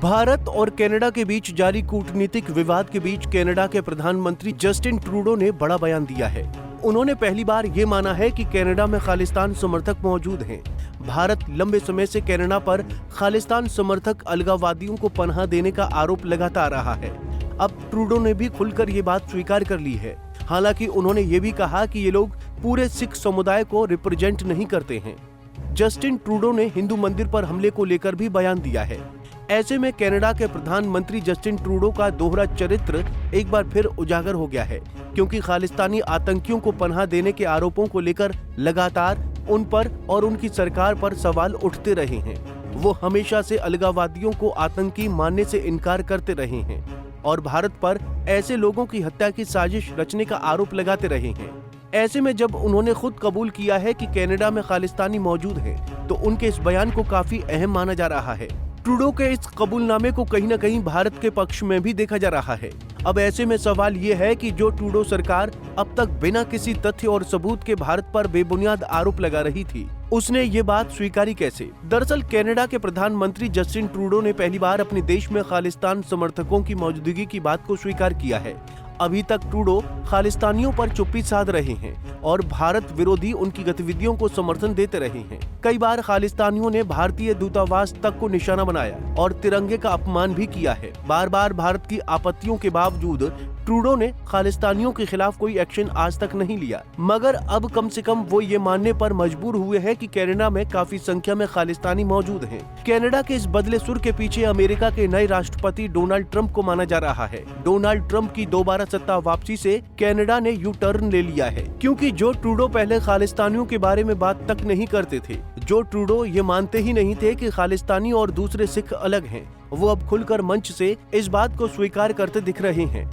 भारत और कनाडा के बीच जारी कूटनीतिक विवाद के बीच कनाडा के प्रधानमंत्री जस्टिन ट्रूडो ने बड़ा बयान दिया है। उन्होंने पहली बार ये माना है कि कनाडा में खालिस्तान समर्थक मौजूद हैं। भारत लंबे समय से कनाडा पर खालिस्तान समर्थक अलगाववादियों को पनाह देने का आरोप लगाता आ रहा है। अब ट्रूडो ने भी खुलकर ये बात स्वीकार कर ली है। हालांकि उन्होंने ये भी कहा कि ये लोग पूरे सिख समुदाय को रिप्रेजेंट नहीं करते हैं। जस्टिन ट्रूडो ने हिंदू मंदिर पर हमले को लेकर भी बयान दिया है। ऐसे में कनाडा के प्रधानमंत्री जस्टिन ट्रूडो का दोहरा चरित्र एक बार फिर उजागर हो गया है, क्योंकि खालिस्तानी आतंकियों को पनाह देने के आरोपों को लेकर लगातार उन पर और उनकी सरकार पर सवाल उठते रहे हैं। वो हमेशा से अलगाववादियों को आतंकी मानने से इनकार करते रहे हैं और भारत पर ऐसे लोगों की हत्या की साजिश रचने का आरोप लगाते रहे हैं। ऐसे में जब उन्होंने खुद कबूल किया है कि कनाडा में खालिस्तानी मौजूद हैं, तो उनके इस बयान को काफी अहम माना जा रहा है। ट्रूडो के इस कबूलनामे को कहीं न कहीं भारत के पक्ष में भी देखा जा रहा है। अब ऐसे में सवाल ये है कि जो ट्रूडो सरकार अब तक बिना किसी तथ्य और सबूत के भारत पर बेबुनियाद आरोप लगा रही थी, उसने ये बात स्वीकारी कैसे? दरअसल कनाडा के प्रधानमंत्री जस्टिन ट्रूडो ने पहली बार अपने देश में खालिस्तान समर्थकों की मौजूदगी की बात को स्वीकार किया है। अभी तक ट्रूडो खालिस्तानियों पर चुप्पी साध रहे हैं और भारत विरोधी उनकी गतिविधियों को समर्थन देते रहे हैं। कई बार खालिस्तानियों ने भारतीय दूतावास तक को निशाना बनाया और तिरंगे का अपमान भी किया है। बार बार भारत की आपत्तियों के बावजूद ट्रूडो ने खालिस्तानियों के खिलाफ कोई एक्शन आज तक नहीं लिया, मगर अब कम से कम वो ये मानने पर मजबूर हुए हैं कि कनाडा में काफी संख्या में खालिस्तानी मौजूद हैं। कनाडा के इस बदले सुर के पीछे अमेरिका के नए राष्ट्रपति डोनाल्ड ट्रंप को माना जा रहा है। डोनाल्ड ट्रंप की दोबारा सत्ता वापसी से कनाडा ने यू टर्न ले लिया है, क्योंकि जो ट्रूडो पहले खालिस्तानियों के बारे में बात तक नहीं करते थे, जो ट्रूडो ये मानते ही नहीं थे कि खालिस्तानी और दूसरे सिख अलग हैं, वो अब खुलकर मंच से इस बात को स्वीकार करते दिख रहे हैं।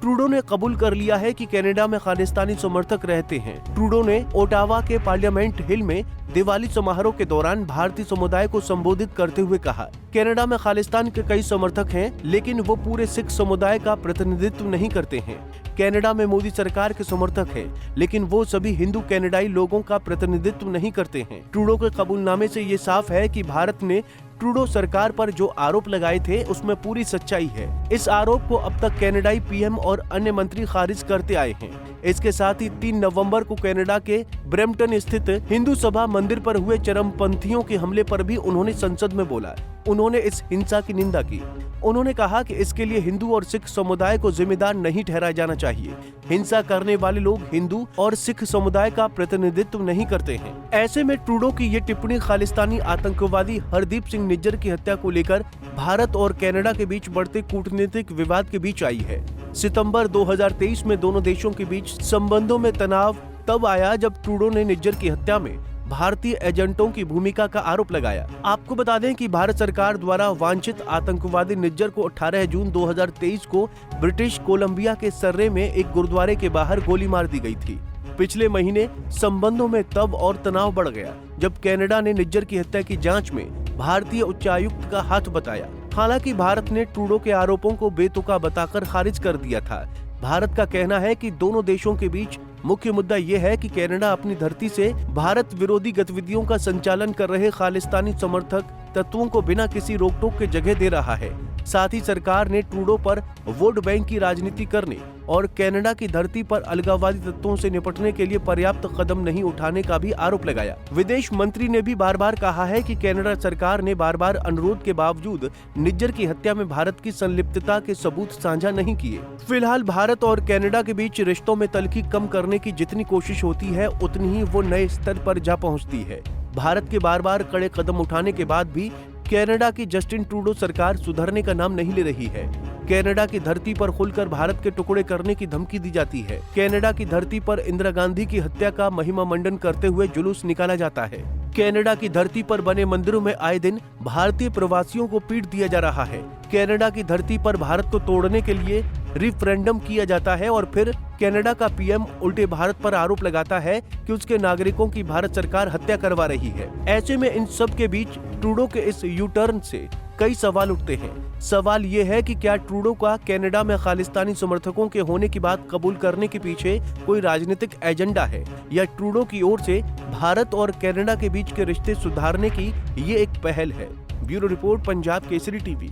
ट्रूडो ने कबूल कर लिया है कि कनाडा में खालिस्तानी समर्थक रहते हैं। ट्रूडो ने ओटावा के पार्लियामेंट हिल में दिवाली समारोह के दौरान भारतीय समुदाय को संबोधित करते हुए कहा, कनाडा में खालिस्तान के कई समर्थक हैं, लेकिन वो पूरे सिख समुदाय का प्रतिनिधित्व नहीं करते हैं। कनाडा में मोदी सरकार के समर्थक हैं, लेकिन वो सभी हिंदू कनाडाई लोगों का प्रतिनिधित्व नहीं करते हैं। ट्रूडो के कबूलनामे से ये साफ है कि भारत ने ट्रूडो सरकार पर जो आरोप लगाए थे उसमें पूरी सच्चाई है। इस आरोप को अब तक कनाडाई पीएम और अन्य मंत्री खारिज करते आए हैं। इसके साथ ही 3 नवंबर को कनाडा के ब्रैम्पटन स्थित हिंदू सभा मंदिर पर हुए चरमपंथियों के हमले पर भी उन्होंने संसद में बोला। उन्होंने इस हिंसा की निंदा की। उन्होंने कहा कि इसके लिए हिंदू और सिख समुदाय को जिम्मेदार नहीं ठहराया जाना चाहिए। हिंसा करने वाले लोग हिंदू और सिख समुदाय का प्रतिनिधित्व नहीं करते हैं। ऐसे में ट्रूडो की ये टिप्पणी खालिस्तानी आतंकवादी हरदीप सिंह निज्जर की हत्या को लेकर भारत और कनाडा के बीच बढ़ते कूटनीतिक विवाद के बीच आई है। सितंबर 2023 में दोनों देशों के बीच संबंधों में तनाव तब आया जब ट्रूडो ने निज्जर की हत्या में भारतीय एजेंटों की भूमिका का आरोप लगाया। आपको बता दें कि भारत सरकार द्वारा वांछित आतंकवादी निज्जर को 18 जून 2023 को ब्रिटिश कोलंबिया के सर्रे में एक गुरुद्वारे के बाहर गोली मार दी गई थी। पिछले महीने संबंधों में तब और तनाव बढ़ गया जब कनाडा ने निज्जर की हत्या की जांच में भारतीय उच्चायुक्त का हाथ बताया। हालांकि भारत ने ट्रूडो के आरोपों को बेतुका बताकर खारिज कर दिया था। भारत का कहना है कि दोनों देशों के बीच मुख्य मुद्दा ये है कि कनाडा अपनी धरती से भारत विरोधी गतिविधियों का संचालन कर रहे खालिस्तानी समर्थक तत्वों को बिना किसी रोक-टोक के जगह दे रहा है। साथ ही सरकार ने ट्रूडो पर वोट बैंक की राजनीति करने और कनाडा की धरती पर अलगाववादी तत्वों से निपटने के लिए पर्याप्त कदम नहीं उठाने का भी आरोप लगाया। विदेश मंत्री ने भी बार बार कहा है कि कनाडा सरकार ने बार बार अनुरोध के बावजूद निज्जर की हत्या में भारत की संलिप्तता के सबूत साझा नहीं किए। फिलहाल भारत और कनाडा के बीच रिश्तों में तल्खी कम करने की जितनी कोशिश होती है, उतनी ही वो नए स्तर पर जा पहुँचती है। भारत के बार बार कड़े कदम उठाने के बाद भी कनाडा की जस्टिन ट्रूडो सरकार सुधरने का नाम नहीं ले रही है। कनाडा की धरती पर खुलकर भारत के टुकड़े करने की धमकी दी जाती है। कनाडा की धरती पर इंदिरा गांधी की हत्या का महिमा मंडन करते हुए जुलूस निकाला जाता है। कनाडा की धरती पर बने मंदिरों में आए दिन भारतीय प्रवासियों को पीट दिया जा रहा है। कनाडा की धरती पर भारत को तोड़ने के लिए रिफरेंडम किया जाता है और फिर कनाडा का पीएम उल्टे भारत पर आरोप लगाता है कि उसके नागरिकों की भारत सरकार हत्या करवा रही है। ऐसे में इन सब के बीच ट्रूडो के इस यू टर्न से कई सवाल उठते हैं। सवाल ये है कि क्या ट्रूडो का कनाडा में खालिस्तानी समर्थकों के होने की बात कबूल करने के पीछे कोई राजनीतिक एजेंडा है, या ट्रूडो की ओर से भारत और कनाडा के बीच के रिश्ते सुधारने की ये एक पहल है। Bureau report, Punjab Kesari TV.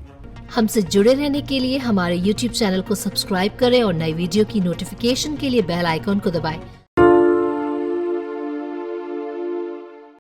हमसे जुड़े रहने के लिए हमारे YouTube चैनल को सब्सक्राइब करें और नई वीडियो की नोटिफिकेशन के लिए बेल आइकॉन को दबाएं।